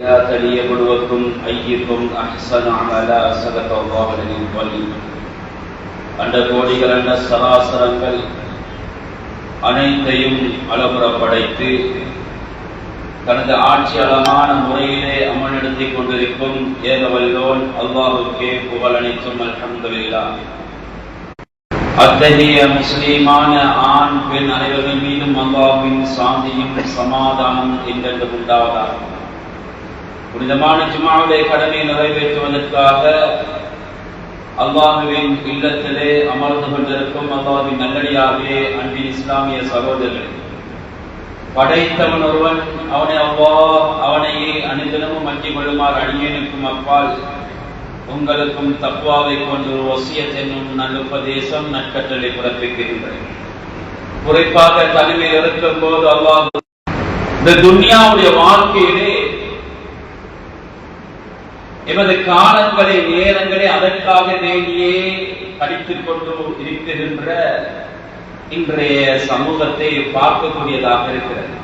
ليبلوكم أيكم أحسن عملا صدق الله العلي العظيم. அண்ட கோடிகள் அண்ட சராசரங்கள் அனைத்தையும் அளவுற படைத்து தனது ஆட்சியாளமான முறையிலே அமல்நடத்திக் கொண்டிருக்கும் ஏகவல்லோன் அல்லாஹுக்கே புகழ் அனைத்தும் அல்ஹம்துலில்லாஹ். அத்தகைய முஸ்லிமான ஆண் பெண் அனைவர்கள் மீதும் அல்லாஹ்வின் சாந்தியும் சமாதானம் என்றென்று உண்டாவதாக. புனிதமான ஜும்ஆவுடைய கடமையை நிறைவேற்றுவதற்காக அல்லாஹ்வின் இல்லத்திலே அமர்ந்து கொண்டிருக்கும் அல்லாஹ்வின் நல்லடியார்களே, அன்பின் இஸ்லாமிய சகோதரர்களே, படைத்தவன் ஒருவன், அவனை அல்லாஹ் அவனையே அனைத்தினமும் அஞ்சிக் கொள்ளுமாறு அடியேனுக்கும் அப்பால் உங்களுக்கும் தக்வாவை கொண்டு வசியத் என்னும் நல்லுபதேசம் நற்கட்டளை பிறப்பிக்கின்றேன். குறிப்பாக தனிமையில் இருக்கும் போது அல்லாஹ் இந்த துன்யாவுடைய வாழ்க்கையிலே எமது காலங்களை நேரங்களை அதற்காக வேண்டியே கழித்துக் கொண்டு இருக்கின்ற இன்றைய சமூகத்தை பார்க்கக்கூடியதாக இருக்கிறது.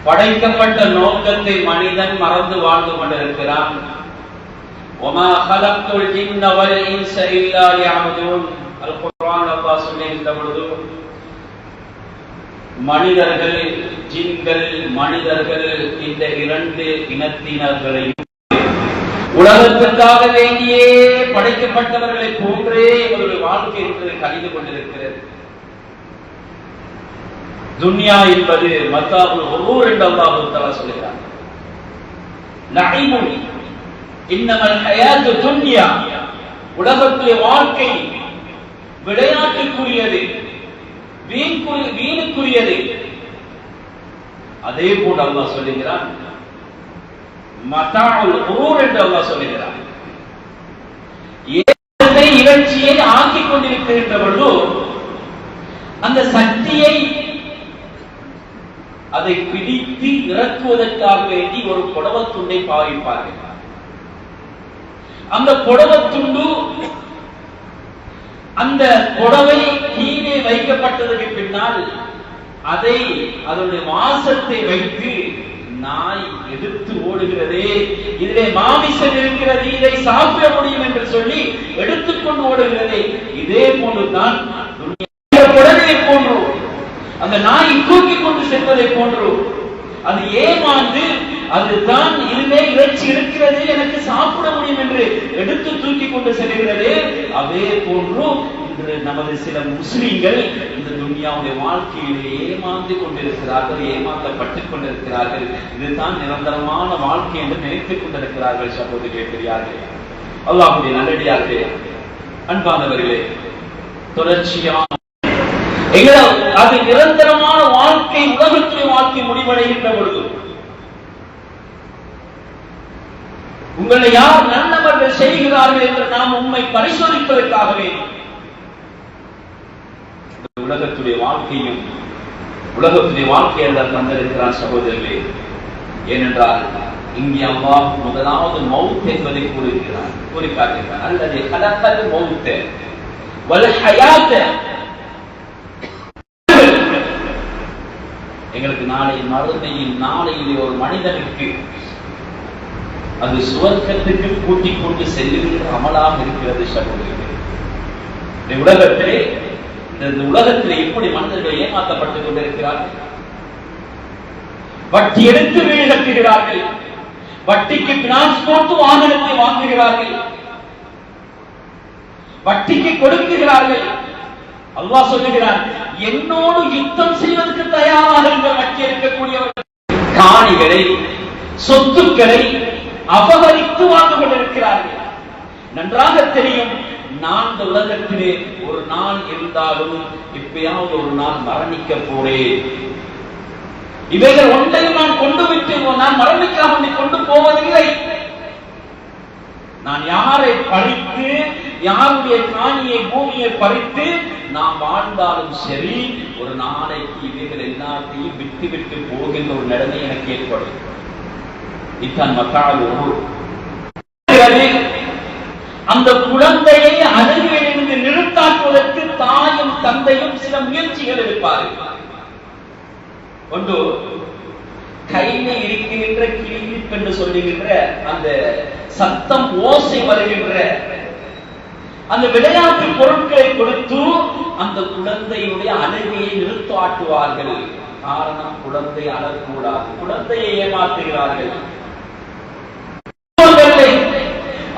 படைக்கப்பட்ட நோக்கத்தை மனிதன் மறந்து வாழ்ந்து கொண்டிருக்கிறான். وَمَا خَلَقْتُ الْجِنَّ وَالْإِنسَ إِلَّا لِيَعْبُدُونَ. அல்-குர்ஆன் அல்லாஹ் சொல்லுகின்ற பொழுது மனிதர்கள், ஜின்கள், மனிதர்கள் இந்த இரண்டு இனத்தினர்களையும் உலகத்திற்காக வேண்டியே படைக்கப்பட்டவர்களை போன்றே இவருடைய வாழ்க்கை என்பது கழிந்து கொண்டிருக்கிறது. துன்யா என்பது மத்தாவுல் குரூர் என்று அல்லாஹ் தஆலா சொல்கிறார். நஈமுன் இன்னமல் ஹயாத்து துன்யா, உலகத்திலே வாழ்க்கை விளையாட்டுக்குரியது, வீணுக்குரியது. அதே போல அல்லாஹ் சொல்லுகிறான் மத்தாஉல் குரூர் என்று அல்லாஹ் சொல்லுகிறான். ஏகத்தை இறைச்சியை ஆக்கிக் கொண்டிருக்கின்ற பொழுது அந்த சக்தியை அதை பிடித்து இறக்குவதற்காக வேண்டி ஒரு புடவத்துண்டை பாவிப்பார்கள். அந்த புடவத்துண்டு அந்த புடவை கீழே வைக்கப்பட்டதற்கு பின்னால் அதை அதனுடைய வாசத்தை வைத்து நாய் எதிர்த்து ஓடுகிறதே, இதிலே மாமிசம் இருக்கிறது, இதை சாப்பிட முடியும் என்று சொல்லி எடுத்துக்கொண்டு ஓடுகிறதே. இதே போன்றுதான் புடவையை போன்று அந்த நாய் தூக்கி கொண்டு செல்வதை போன்று அது ஏமாந்து அதுதான் இதுவே இறைச்சி இருக்கிறது, எனக்கு சாப்பிட முடியும் என்று எடுத்து தூக்கி கொண்டு செல்கிறது. அதே போன்று இன்று நமது சில முஸ்லிம்கள் இந்த துன்யாவுடைய வாழ்க்கையிலே ஏமாந்து கொண்டிருக்கிறார்கள், ஏமாற்றப்பட்டுக் கொண்டிருக்கிறார்கள். இதுதான் நிரந்தரமான வாழ்க்கை என்று நினைத்துக் கொண்டிருக்கிறார்கள். சகோதரர்களே, பெரியார்களே, அல்லாஹ்வுடைய நல்லடியார்களே, அன்பானவர்களே, தொடர்ச்சியான அது நிரந்தரமான வாழ்க்கை, உலகத்துடைய வாழ்க்கை முடிவடைகின்ற பொழுது உங்களை யார் நல்லவர்கள் செய்கிறார்கள் என்று நாம் உண்மை பரிசோதிப்பதற்காகவே உலகத்துடைய வாழ்க்கையும் உலகத்துடைய வாழ்க்கை அல்ல தந்திருக்கிறான். சகோதரர்களே, ஏனென்றால் இங்கே அல்லாஹ் முதலாவது மௌத் என்பதை கூறுகிறார், கூறிக்காட்டுகிறார். அல்லது கலக்கல் மௌத் வல் ஹயாத், எங்களுக்கு நாளை மறுமையின் நாளையிலே ஒரு மனிதனுக்கு அது சுவர்க்கத்துக்கு கூட்டிக் கொண்டு செல்லுகின்ற அமலாக இருக்கிறது. சகோதரர்களே, உலகத்திலே இந்த உலகத்திலே எப்படி மனிதர்கள் ஏமாற்றப்பட்டுக் கொண்டிருக்கிறார்கள்? வட்டி எடுத்து வீடு கட்டுகிறார்கள், வட்டிக்கு பினான்ஸ் போட்டு வாகனத்தை வாங்குகிறார்கள், வட்டிக்கு கொடுக்கிறார்கள். அல்லாஹ் சொல்லுகிறான், என்னோடு யுத்தம் செய்வதற்கு தயாராக வட்டி இருக்கக்கூடியவர்கள் காணிகளை, சொத்துக்களை அபகரித்து வாழ்ந்து கொண்டிருக்கிறார்கள். நன்றாக தெரியும், நான் இந்த உலகத்திலே ஒரு நாள் இருந்தாலும் எப்பயாவது ஒரு நாள் மரணிக்க போறேன். இவைகள் ஒன்றையும் நான் கொண்டு விட்டு நான் மரணிக்காக கொண்டு போவதில்லை. நான் யாரை பறித்து, யாருடைய காணியை, பூமியை பறித்து நாம் வாழ்ந்தாலும் சரி, ஒரு நாளைக்கு இவைகள் எல்லாத்தையும் விட்டு விட்டு போகின்ற ஒரு நிலைமை எனக்கு ஏற்படும். இத்தான் மத்தால் அந்த குழந்தையை அருகிலிருந்து நிறுத்தாக்குவதற்கு தாயும் தந்தையும் சில முயற்சிகள் எடுப்பார்கள். ஒன்று, கையில் இருக்கின்ற கிளியை என்று சொல்லுகின்ற அந்த சத்தம் ஓசை வருகின்ற அந்த விளையாட்டு பொருட்களை கொடுத்து அந்த குழந்தையுடைய அழுகையை நிறுத்தாட்டுவார்கள். காரணம், குழந்தை அழக்கூடாது, குழந்தையை ஏமாற்றுகிறார்கள்.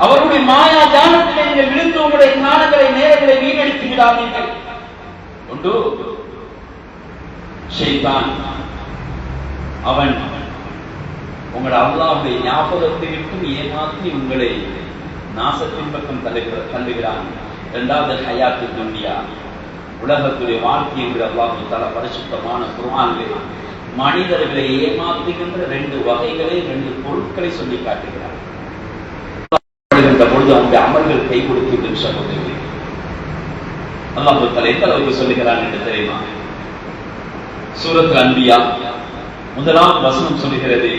அவருடைய மாயா ஜாலத்திலே நீங்கள் விழுந்து உங்களுடைய காலங்களை நேரங்களை வீணடித்து விடாதீர்கள். ஒன்று ஷைத்தான், அவன் உங்கள் அல்லாஹ்வுடைய ஞாபகத்தை விட்டு ஏமாற்றி உங்களை நாசத்தின் பக்கம் தள்ளுகிறான். இரண்டாவது ஹயாத்து துன்யா, உலகத்துடைய வாழ்க்கை என்று அல்லாஹ் தஆலா பரிசுத்தமான குர்ஆனிலே மனிதர்களை ஏமாற்றுகின்ற ரெண்டு வகைகளை, ரெண்டு பொருட்களை சொல்லி காட்டுகிறார். பொழுது அவனுடைய அமல்கள் கை கொடுத்து சகோதரி அல்லாஹ் தஆலா எந்த அளவுக்கு சொல்லுகிறான் என்று தெரியுமா? சூரத்துல் அன்பியா முதலாம் வசனம் சொல்கிறது,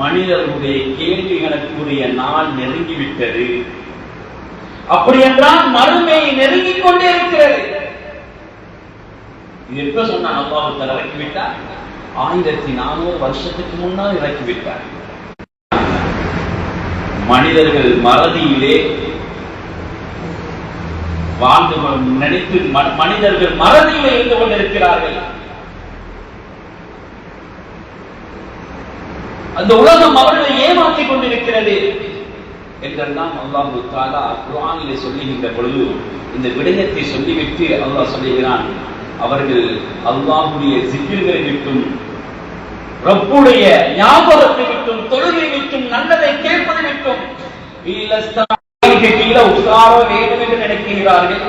மனிதர்களுடைய கேள்விகளுக்குரிய நாள் நெருங்கிவிட்டது. அப்படி என்றால் மறுமை நெருங்கிக் கொண்டே இருக்கிறது. இது எப்ப சொன்ன அல்லாஹ் தஆலா இறக்கிவிட்டார்? 1400 வருஷத்துக்கு முன்னால் இறக்கிவிட்டார். மனிதர்கள் மறதியிலே வாழ்ந்து நினைத்து மனிதர்கள் மறதியிலே இருந்து கொண்டிருக்கிறார்கள். அந்த உலகம் அவர்களை ஏமாற்றிக் கொண்டிருக்கிறது என்றெல்லாம் அல்லாஹ் தஆலா குர்ஆனிலே சொல்லுகின்ற பொழுது இந்த விடயத்தை சொல்லிவிட்டு அல்லாஹ் சொல்லுகிறான், அவர்கள் அல்லாஹ்வுடைய ஸிக்ர்களை விட்டும் ரப்புடைய ஞாபகத்தை விட்டும் தொழுகை விட்டும் நல்லதை கேட்பதை விட்டும் கீழே உட்கார வேண்டும் என்று நினைக்கிறார்கள்.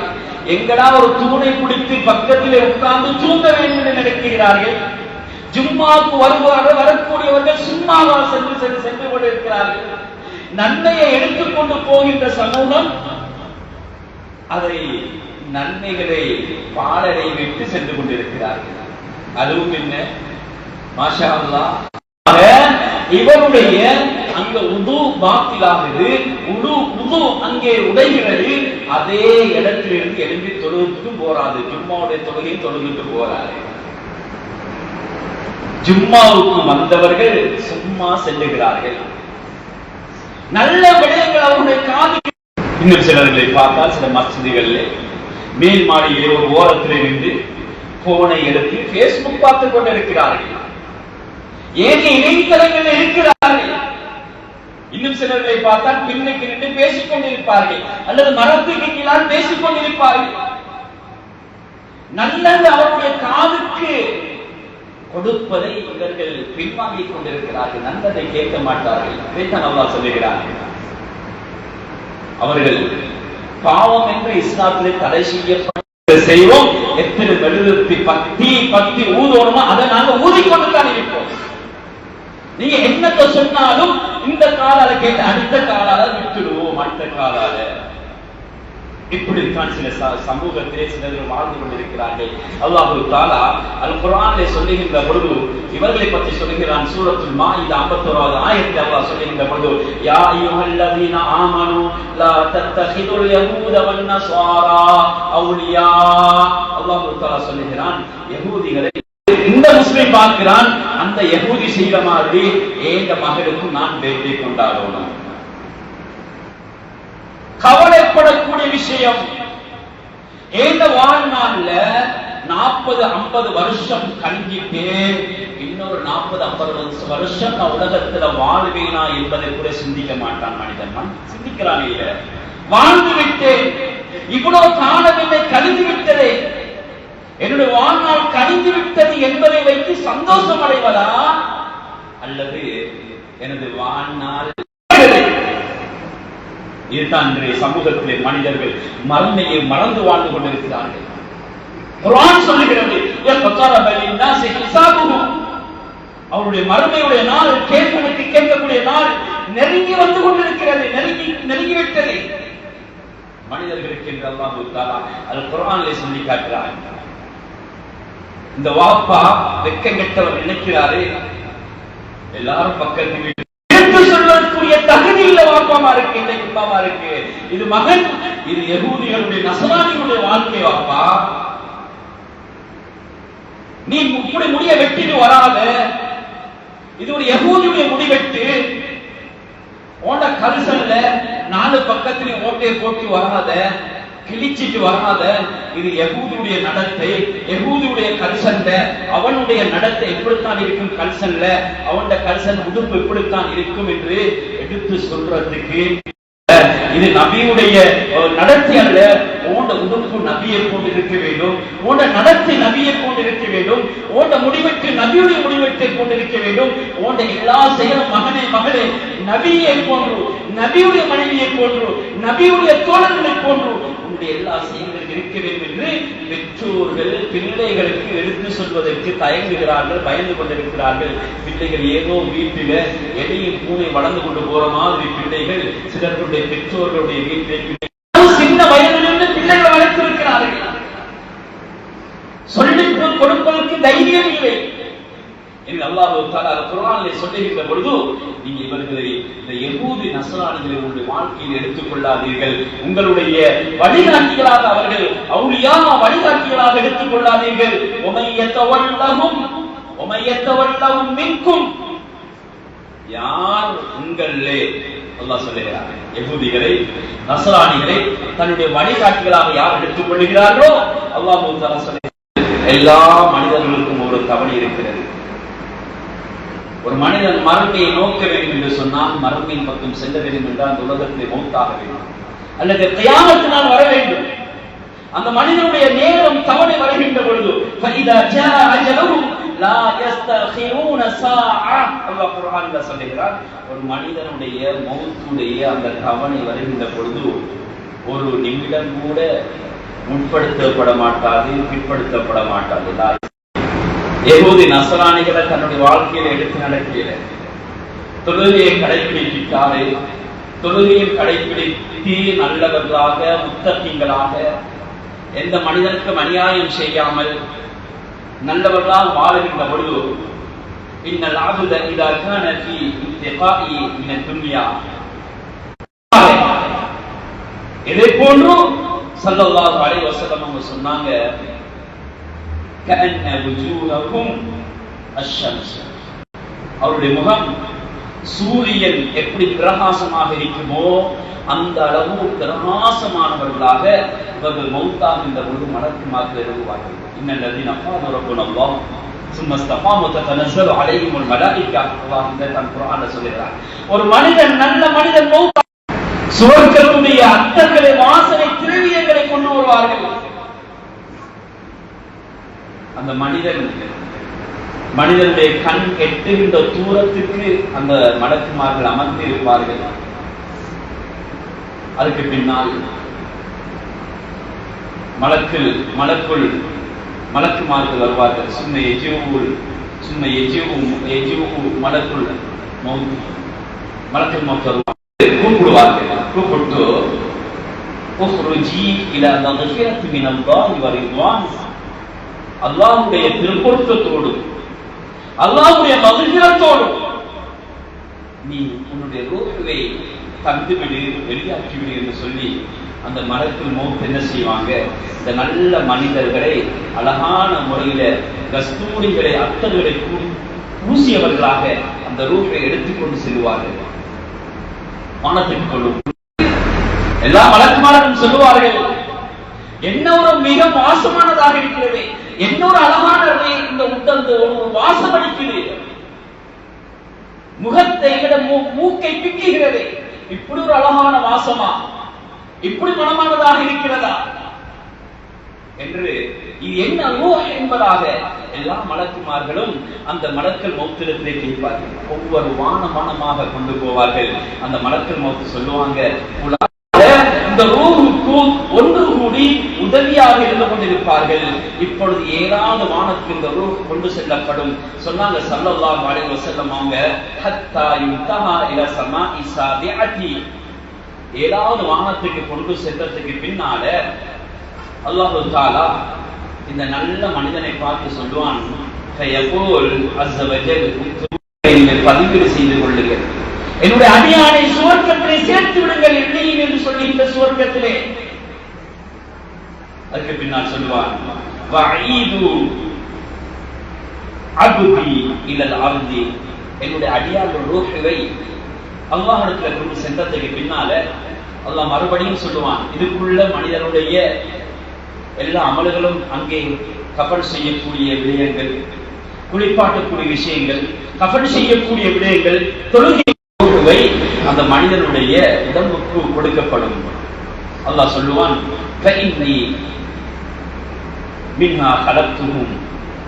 எங்கடா ஒரு தூணை பிடித்து பக்கத்திலே உட்கார்ந்து தூங்க வேண்டும் என்று நினைக்கிறார்கள். ஜும்மாவுக்கு வரக்கூடியவர்கள் சும்மாவா சென்று கொண்டிருக்கிறார்கள். நன்மையை எடுத்துக்கொண்டு போகின்ற சமூகம் அதை நன்மைகளை பாடலை விட்டு சென்று கொண்டிருக்கிறார்கள். அதுவும் என்ன, மாஷா அல்லாஹ், இவருடைய அங்க உது பாத்திலாகுது, உது அங்கே உடைகிறது. அதே இடத்திலிருந்து எழும்பி தொழுதுக்கு போறாது, ஜும்மாவுடைய தொழுகை தொழுதுட்டு போறாரு. ஜும்மாவுக்கு வந்தவர்கள் சும்மா செல்லுகிறார்கள். நல்ல விடயங்கள் அவருடைய காது. இன்னும் சிலர்களை பார்த்தால் சில மஸ்ஜிதுகளிலே மேல் மாடியிலே ஒரு ஓரத்திலே நின்று போனை எடுத்து பேஸ்புக் பார்த்துக் கொண்டிருக்கிறார்கள். ஏனைய இணையதளங்களில் இருக்கிறார்கள். இன்னும் சிலர்களை பார்த்தால் பின்னுக்கு நின்று பேசிக் கொண்டிருப்பார்கள், அல்லது மரத்துக்கு கீழால் பேசிக் கொண்டிருப்பார்கள். நல்லது அவருடைய காதுக்கு கொடுப்பதை இவர்கள் பின்வாங்கிக் கொண்டிருக்கிறார்கள். நல்லதை கேட்க மாட்டார்கள். இதைத்தான் அல்லாஹ் சொல்லுகிறார்கள். அவர்கள் பாவம் என்று இஸ்லாத்திலே தடை செய்யப்பட்ட செய்வோம். எத்தனை மெழுகுவர்த்தி பத்தி ஊதோணுமோ அதை நாங்க ஊதிக்கொண்டுதான் இருப்போம். நீங்க என்னத்தை சொன்னாலும் இந்த காலால கேட்டு அடுத்த காலால விட்டுடுவோம், அடுத்த காலால. இப்படித்தான் சில சமூகத்திலே சிலர்கள் வாழ்ந்து கொண்டிருக்கிறார்கள். அல்லாஹ் தஆலா அல் குர்ஆனிலே சொல்லுகின்ற பொழுது இவர்களை பற்றி சொல்லுகிறான். சூரத்துல் மாஇதா 51வது ஆயத்தில் அல்லாஹ் சொல்லுகின்ற பொழுது, யா அய்யுஹல்லதீன ஆமனு லா தத்தகிதுல் யஹூத வன் நஸாரா அவுலியா. அல்லாஹ் தஆலா சொல்லுகிறான், யஹூதிகளை இந்த முஸ்லிம் பார்க்கிறான், அந்த யஹூதி செய்த மாதிரி ஏங்க மகளுக்கும் நான் பேட்டி கொண்டாடணும். கவலைப்படக்கூடிய விஷயம். ஏந்த வாழ்நாள்ல 40-50 வருஷம் கழிஞ்சிட்டு இன்னொரு 40-50 வருஷம் நான் உலகத்துல வாழ்வேனா என்பதை கூட சிந்திக்க மாட்டான் மனிதன். சிந்திக்கிறான் இல்ல, வாழ்ந்து விட்டேன், இவ்வளவு காலம் என்னை கழிந்து விட்டதே, என்னுடைய வாழ்நாள் கழிந்து விட்டது என்பதை வைத்து சந்தோஷம் அடைவதா, அல்லது எனது வாழ்நாள் இதுதான் இன்றைய சமூகத்திலே மனிதர்கள் மறுமையை மறந்து வாழ்ந்து கொண்டிருக்கிறார்கள். குர்ஆன் சொல்லுகிறது, அவருடைய மறுமையுடைய நாள், கேட்பதற்கு கேட்கக்கூடிய நாள் நெருங்கி வந்து கொண்டிருக்கிறது, நெருங்கிவிட்டது மனிதர்களுக்கு என்று அல்லாஹ் தஆலா அல் குர்ஆனிலே சொல்லி காட்டுகிறார். இந்த வாப்பா வெட்கங்கெட்டவர் நினைக்கிறாரு, எல்லாரும் பக்கத்து வீட்டு சொல்வதற்குரிய தகுதி இல்ல வாப்பாமா இருக்கு, இன்னைக்கு அம்மாமா இருக்கு. இது மகன், இது யகூதிகளுடைய நசராணிகளுடைய வாழ்க்கை. வாப்பா, நீ இப்படி முடிய வெட்டிட்டு வராத, இது ஒரு யகூதியுடைய முடிவெட்டு. ஓண்ட கரிசல்ல 4 பக்கத்திலையும் ஓட்டையை போட்டு வராத, கிழிச்சிட்டு வராத. இது யகூதியுடைய நடத்தை, யகூதியுடைய கல்சன்ல அவனுடைய நடத்தை எப்படித்தான் இருக்கும், கல்சன்ல அவனுடைய கல்சன் உடுப்பு எப்படித்தான் இருக்கும் என்று எடுத்து சொல்றதுக்கு இது நபியுடைய நடத்தை அல்ல. ஓண்ட உடுப்பு நபியை போன்று இருக்க வேண்டும், ஓண்ட நடத்தை நபியை போன்று இருக்க வேண்டும், ஓண்ட முடிவெட்டு நபியுடைய முடிவெட்டை போன்று இருக்க வேண்டும், ஓண்ட எல்லா செயலும் மகனே மகளே நபியை போன்று, நபியுடைய மனைவியை போன்று, நபியுடைய தோழர்களை போன்று உன்னுடைய எல்லா செயல்களும் இருக்க வேண்டும் என்று பெற்றோர்கள் பிள்ளைகளுக்கு எடுத்து சொல்வதற்கு தயங்குகிறார்கள், பயந்து கொண்டிருக்கிறார்கள். பிள்ளைகள் ஏதோ வீட்டில எதையும் பூனை வளர்ந்து கொண்டு போற மாதிரி பிள்ளைகள் சிலர்களுடைய பெற்றோர்களுடைய வீட்டில் சின்ன வயதிலிருந்து பிள்ளைகளை வளர்த்திருக்கிறார்கள். சொல்லிக் கொடுப்பதற்கு தைரியம் இல்லை. அல்லாஹ் தஆலா குர்ஆனிலே சொல்லுகின்ற பொழுது, நீங்க இவர்களை இந்த யகூதி நஸ்ரானிகளை உங்களுடைய வாழ்க்கையில் எடுத்துக் கொள்ளாதீர்கள், உங்களுடைய வழிகாட்டிகளாக அவர்கள் அவுலியா வழிகாட்டிகளாக எடுத்துக் கொள்ளாதீர்கள். ஒமையத்தவல்லஹும் மின்கும், யார் உங்களிலே அல்லாஹ் சொல்லுகிறார் யகூதிகளை நஸ்ரானிகளை தன்னுடைய வழிகாட்டிகளாக யார் எடுத்துக் கொள்கிறார்களோ அல்லாஹ் தஆலா சொல்லுகிறார், எல்லா மனிதர்களுக்கும் ஒரு தவணை இருக்கிறது. ஒரு மனிதன் மறுமையை நோக்க வேண்டும் என்று சொன்னால், மறுமையின் பக்கம் செல்ல வேண்டும் என்றால் அந்த உலகத்தை மௌத்தாக வேண்டும் அல்லது கியாமத்தினால் வர வேண்டும். அந்த மனிதனுடைய நேரம் தவணை வருகின்ற பொழுது ஃபஇதா ஜாஅ அஜலுஹும் லா யஸ்தகிரூன ஸாஅ, அல்லாஹ் குர்ஆனில் சொல்கிறார், ஒரு மனிதனுடைய மௌத்துடைய அந்த தவணை வருகின்ற பொழுது ஒரு நிமிடம் கூட முற்படுத்தப்பட மாட்டாது, பிற்படுத்தப்பட மாட்டாது. யகூதி நஸ்ரானிகளை தன்னுடைய வாழ்க்கையில எடுத்து நடக்கிற தொழுகையை கடைபிடிக்காது, தொழுகையை கடைபிடித்து நல்லவர்களாக முத்தகீங்களாக எந்த மனிதனுக்கும் அநியாயம் செய்யாமல் நல்லவர்களால் வாழுகின்ற பொழுது, இன்னல் அப்த இதா கான ஃபீ இன்திகாஇ மின துன்யா, இதே போன்று ஸல்லல்லாஹு அலைஹி வஸல்லம் அவங்க சொன்னாங்க, கஅன்ன wujuhakum அஷ்-ஷம்ஸ், அவருடைய முகம் சூரியன் எப்படி பிரகாசமாக இருக்குமோ அந்த அளவு பிரகாசமானவர்களாக இவர்கள் மௌத்தாகின்ற பொழுது மலக்குமார்கள் எழுதுவார்கள். இன்னல்லதீன காலு ரப்புனல்லாஹ் சும்ம இஸ்தகாமு ததனஸ்ஸலு அலைஹிமுல் மலாயிகா, அல்லாஹ் இந்த குர்ஆன்ல சொல்கிறார், ஒரு மனிதன் நல்ல மனிதன் மௌத்தா சுவர்க்கத்துடைய அத்தர்களை வாசனை திரவியங்களை கொண்டு வருவார்கள். அந்த மனிதனுடைய கண் எட்டுகின்ற தூரத்துக்கு அந்த மலக்குமார்கள் அமர்ந்து இருப்பார்கள். அதுக்கு பின்னால் மலக்குமார்கள் வருவார்கள். மலக்குள் மௌத் கூப்பிடுவார்கள். கூப்பிட்டு உஹ்ருஜி இலா மக்ஃபிரத்தி மினல்லாஹி வ ரிضوان, அல்லாஹ்வுடைய திருப்பொருத்தத்தோடு அல்லாஹ்வுடைய மக்ஃபிரத்தோடு நீ உன்னுடைய ரூஹை தந்துவிடு, வெளியாக்கிவிடு என்று சொல்லி அந்த மலக்குள் மௌத் என்ன செய்வாங்க, இந்த நல்ல மனிதர்களை அழகான முறையில கஸ்தூரிகளை அத்தர்களை பூசியவர்களாக அந்த ரூஹை எடுத்துக்கொண்டு செல்வார்கள். வானத்துக்கு கொள்ளும் எல்லா மலக்குமாரும் சொல்லுவார்கள், என்ன ஒரு மிக வாசமானதாக இருக்கிறது, என்ன ஒரு அழகான இந்த உடல் ஒரு வாசம் அளிக்கிறது, முகத்தை விட மூக்கை பிக்குகிறது, இப்படி ஒரு அழகான வாசமா, இப்படி மனமானதாக இருக்கிறதா என்று இது என்ன ரூஹ் என்பதாக எல்லா மலக்குமார்களும் அந்த மலக்கல் மௌத்திடத்திலே கேட்பார்கள். ஒவ்வொரு வானமாக கொண்டு போவார்கள். அந்த மலக்கல் மௌத்து சொல்லுவாங்க, இந்த ரூஹுக்கு ஒன்று கூடி உதவியாக இருந்து கொண்டிருப்பார்கள். இப்பொழுது ஏழாவது வானத்துக்கு இந்த ரூஹ் கொண்டு செல்லப்படும். சொன்னாங்க ஸல்லல்லாஹு அலைஹி வஸல்லம் அவங்க, ஹத்தா யுன்தஹா இலா ஸமாஇ ஸாபிஅத்தி, ஏழாவது வானத்துக்கு கொண்டு சென்றதுக்கு பின்னால அல்லாஹு தஆலா இந்த நல்ல மனிதனை பார்த்து சொல்லுவான், ஃபயகூல் அஸ்ஸ வஜல், பதிவீடு செய்து கொள்ளுங்கள், என்னுடைய அடியானை சுவர்க்கத்திலே சேர்த்து விடுங்கள் என்னையும் என்று சொல்லி இந்த சுவர்க்கத்திலே. அதுக்கு பின்னால் சொல்லுவான் வஈது அப்தி இலல் அர்தி, என்னுடைய அடியார் ரூஹை அல்லாஹ்விடத்துல கொண்டு சென்றதுக்கு பின்னால அல்லாஹ் மறுபடியும் சொல்லுவான், இதுக்குள்ள மனிதனுடைய எல்லா அமல்களும் அங்கே கஃபன் செய்யக்கூடிய விடயங்கள், குளிப்பாட்டக்கூடிய விஷயங்கள், கஃபன் செய்யக்கூடிய விடயங்கள், தொழுகை அந்த மனிதனுடைய உடம்புக்கு கொடுக்கப்படும். அல்லாஹ் சொல்லுவான்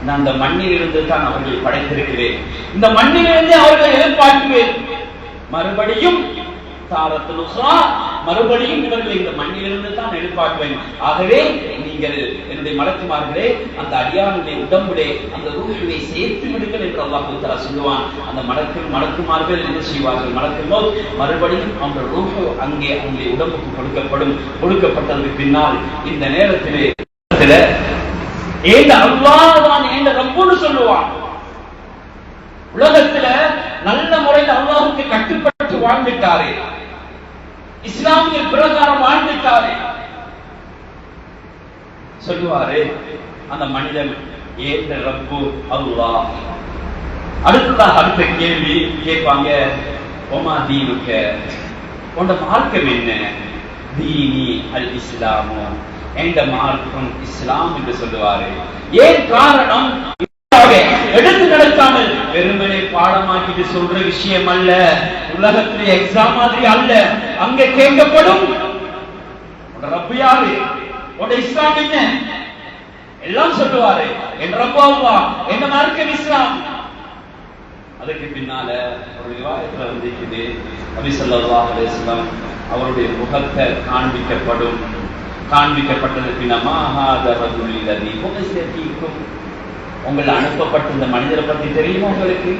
நான் அந்த மண்ணிலிருந்து தான் அவர்களை படைத்திருக்கிறேன், இந்த மண்ணிலிருந்து அவர்களை எதிர்பார்க்கிறேன், மறுபடியும் மறுபடியும் இவர்களை இந்த மண்ணிலிருந்து தான் எதிர்பார்க்கிறேன். ஆகவே நீங்கள் என்னுடைய மலக்குமார்களே அந்த அடியானுடைய உடம்புடைய அந்த ரூஹை சேர்த்து விடுங்கள் என்று அல்லாஹ் தஆலா சொல்லுவான். அந்த மலக்குமார்கள் என்ன செய்வார்கள்? மலக்குகள் மறுபடியும் அந்த ரூஹ் அங்கே அவங்களுடைய உடம்புக்கு கொடுக்கப்படும். கொடுக்கப்பட்டதற்கு பின்னால் இந்த நேரத்திலே ஏந்த அல்லாஹ் தான் ஏந்த ரப்புன்னு சொல்லுவான். உலகத்துல நல்ல முறையில் அல்லாஹ்வுக்கு கட்டுப்பட்டு வாழ்ந்துட்டாரே, இஸ்லாமிய பிரகாரம் வாழ்ந்துட்டாரே, சொல்லுவாரு அந்த மனிதன் ஏந்த ரப்பு அல்லாஹ். அடுத்த கேள்வி கேட்பாங்க, ஒமா தீனுக்க, உண்ட மார்க்கம் என்ன? தீனி அல் இஸ்லாமோ, என்ற மார்க்கம் இஸ்லாம் என்று சொல்லுவாரு. ஏன் காரணம்? எடுத்து நடக்காமல் வெறுமனே பாடமாக்கிட்டு சொல்ற விஷயம் அல்ல, உலகத்திலே எக்ஸாம் மாதிரி அல்ல. அங்க கேட்கப்படும் ரப்பு யாரு, உட இஸ்லாம் என்ன எல்லாம் சொல்லுவாரு. என் ரப்பு அல்லாஹ், என்ன மார்க்கம் இஸ்லாம். அதுக்கு பின்னால ஒரு ரிவாயத்துல வந்திருக்குது, நபி ஸல்லல்லாஹு அலைஹி வஸல்லம் அவருடைய முகத்தை காண்பிக்கப்படும். காண்பிக்கப்பட்டதற்கு உங்களை அனுப்பப்பட்ட இந்த மனிதரை பத்தி தெரியுமா உங்களுக்கு?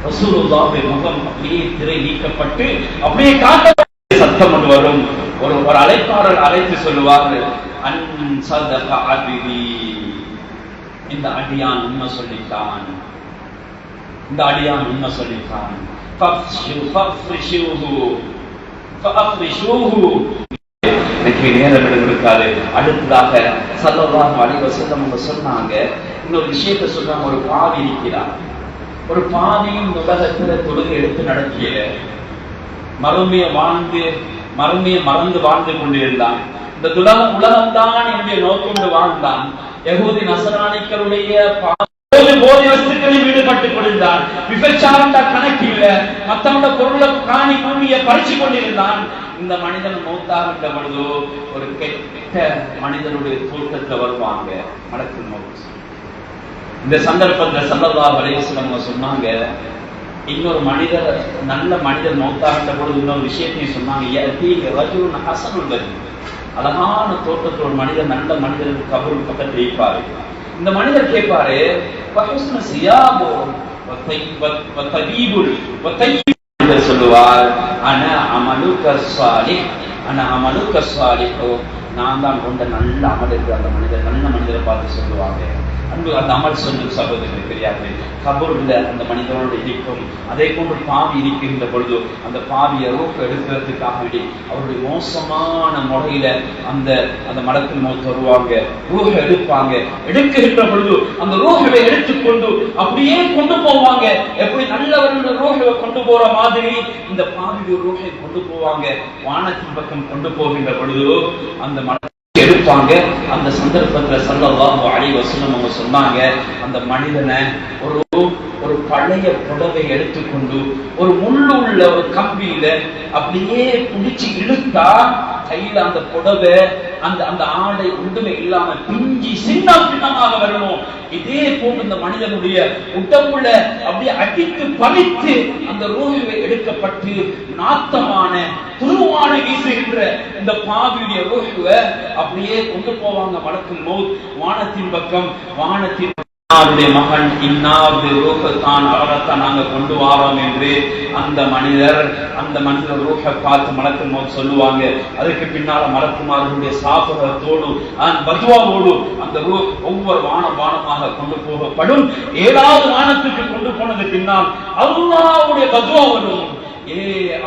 ரசூலுல்லாஹ்வுடைய முகம் அப்படியே திரை நீக்கப்பட்டு அப்படியே காட்டப்பட்ட சத்தம் ஒன்று வரும். ஒரு அழைப்பாளர் அழைத்து சொல்லுவார்கள், அன்சதக அபிதி, இந்த அடியான் உண்மை சொல்லிட்டான், இந்த அடியான் உண்மை சொல்லிட்டான். எனக்கு நேரம் எடுக்காது. அடுத்ததாக ஸல்லல்லாஹு அலைஹி வஸல்லம் அவங்க சொன்னாங்க, இன்னொரு விஷயத்தை சொல்றாங்க. ஒரு பாவி இருக்கிறார், ஒரு பாவியும் உலகத்துல தொழுகை எடுத்து நடத்திய மறுமையை மறந்து வாழ்ந்து கொண்டிருந்தான். இந்த உலகம்தான் என்னுடைய நோக்கொண்டு வாழ்ந்தான். யகூதி நசராணிகளுடைய போதை வஸ்துக்களில் ஈடுபட்டுக் கொண்டிருந்தான். விபச்சாரம் கணக்கில்ல, மற்றவங்க பொருளை காணி பூமிய பறிச்சு கொண்டிருந்தான். இந்த மனிதன் மௌத்தாகின்ற பொழுது ஒரு கெட்ட மனிதனுடைய தோட்டத்துல வருவாங்க மலக்குல் மௌத். இந்த சந்தர்ப்பத்தில் ஸல்லல்லாஹு அலைஹி வஸல்லம் சொன்னாங்க, இன்னொரு மனிதர், நல்ல மனிதர் மௌத்தாகின்ற பொழுது இன்னொரு விஷயத்தையும் சொன்னாங்க. அழகான தோட்டத்தில் ஒரு மனிதர், நல்ல மனிதர் கபருக்கு பக்கத்தில் வைப்பாரு. இந்த மனிதர் கேட்பாரு, சொல்லுவார், நான் தான் கொண்ட நல்ல அமல் என்று அந்த மனிதர், நல்ல மனிதரை பார்த்து சொல்லுவாங்க. அன்பு அந்த அமல் சொல்லு சகோதரர்கள் பெரியார்கள், கபூர்ல அந்த மனிதனோடு இருக்கும். அதே போன்று பாவி இருக்கின்ற பொழுது அந்த பாவியை ரூஹ் எடுக்கிறதுக்காக வேண்டி அவருடைய மோசமான முறையில அந்த அந்த மலக்குல் மௌத் வருவாங்க, ரூஹ் எடுப்பாங்க. எடுக்கின்ற பொழுது அந்த ரூஹை எடுத்துக்கொண்டு அப்படியே கொண்டு போவாங்க. எப்படி நல்லவர்கள் ரூஹை கொண்டு போற மாதிரி இந்த பாவிய ரூஹை கொண்டு போவாங்க. வானத்தின் பக்கம் கொண்டு போகின்ற பொழுது அந்த எடுப்பாங்க. அந்த சந்தர்ப்பத்துல ஸல்லல்லாஹு அலைஹி வஸல்லம் அவங்க சொன்னாங்க, அந்த மனிதனை ஒரு பழைய புடவை எடுத்துக்கொண்டு ஒரு முள்ளு உள்ள ஒரு கம்பியில அப்படியே பிடிச்சு இழுத்தா கையில அந்த புடவை அந்த ஆடை ஒன்றுமே இல்லாம பிஞ்சி சின்ன பின்னமாக வரணும். இதே போன்று இந்த மனிதனுடைய உடம்புல அப்படியே அடித்து பறித்து அந்த ரூஹை எடுக்கப்பட்டு நாத்தமான துருவான வீசுகின்ற இந்த பாவியுடைய ரூஹை அப்படியே கொண்டு போவாங்க மலக்குல் மௌத் வானத்தின் பக்கம். வானத்தின் இன்னாருடைய மகன் இன்னாருடைய ரூஹத்தான் அவரைத்தான் நாங்க கொண்டு வாரோம் என்று அந்த மனிதர் ரூஹை பார்த்து மலக்குல் மௌத் சொல்லுவாங்க. அதுக்கு பின்னால மலக்குமார்களுடைய சாபத்தோடு பத்வாவோடு அந்த ரூஹ் ஒவ்வொரு வானமாக கொண்டு போகப்படும். 7வது வானத்துக்கு கொண்டு போனது பின்னால் அல்லாஹ்வுடைய பத்வா வரும்,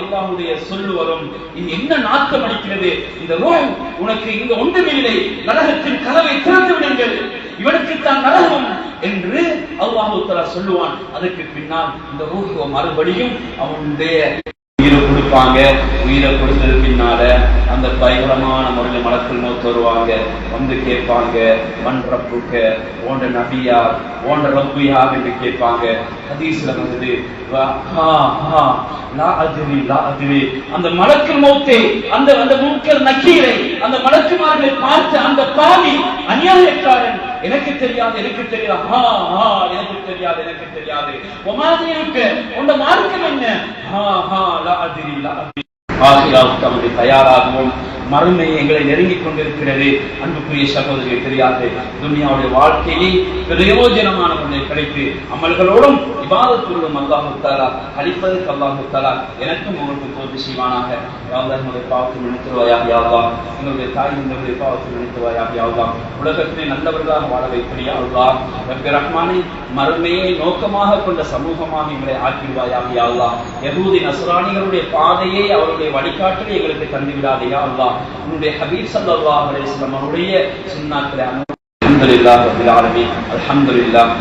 அல்லாஹ்வுடைய சொல்லு வரும். இது என்ன நாட்டம் அடிக்கிறது, இந்த ரூஹ் உனக்கு இங்க ஒன்றுமில்லை, நரகத்தின் கதவை திறந்து விடுங்கள், இவனுக்கு தான் நரகம் என்று அல்லாஹ் தஆலா சொல்லுவான். அதுக்கு பின்னால் இந்த ரூஹ் மறுபடியும் அவனுடைய உயிரை கொடுப்பாங்க. உயிரை கொடுத்தது பின்னால அந்த பயங்கரமான முறையில் மலக்குல் மௌத் வருவாங்க. வந்து கேட்பாங்க, மன் ரப்புக்க, ஓண்ட நபியார், ஓண்ட ரப்பு யார் என்று கேட்பாங்க. ஹதீஸ்ல வந்தது அந்த மலக்குல் மௌத்தை அந்த முன்கர் நக்கீரை அந்த மலக்குமார்களை பார்த்து அந்த பாவி அநியாயக்காரன், எனக்கு தெரியாது எனக்கு தெரியாது எனக்கு தெரியாது எனக்கு தெரியாது உண்ட மார்க்கம் என்ன, ஆகியாவுக்கு தயாராகவும் மறுமை எங்களை நெருங்கிக் கொண்டிருக்கிறது. அன்புக்குரிய சகோதரியை தெரியாது, துன்யாவுடைய வாழ்க்கையை பிரயோஜனமான ஒன்றை கிடைத்து அமல்களோடும் இபாதத்தோடும் அல்லாஹு தஆலா அளிப்பதற்கு அல்லாஹு தஆலா எனக்கும் உங்களுக்கு தோல்வி செய்வானாக. என்னுடைய பாவத்தை நினைத்துவாயாக யா அல்லாஹ், எங்களுடைய தாய் தந்தையுடைய பாவத்தை நினைத்துவாயாக யா அல்லாஹ், உலகத்திலே நல்லவர்களாக வாழ வைப்படியா அல்லாஹ். ரப்பி ரஹ்மானே, மறுமையை நோக்கமாக கொண்ட சமூகமாக எங்களை ஆக்கிடுவாயாக யா அல்லாஹ். யஹூதி நஸ்ரானிகளுடைய பாதையை அவருடைய வழிகாட்டலை எங்களுக்கு தந்துவிடாதையா அல்லாஹ். உன்னுடைய ஹபீப் ஸல்லல்லாஹு அலைஹி வஸல்லம் அவருடைய சுன்னத்திலே அல்ஹம்துலில்லாஹ் ரப்பில் ஆலமீன். அல்ஹம்துலில்லாஹ்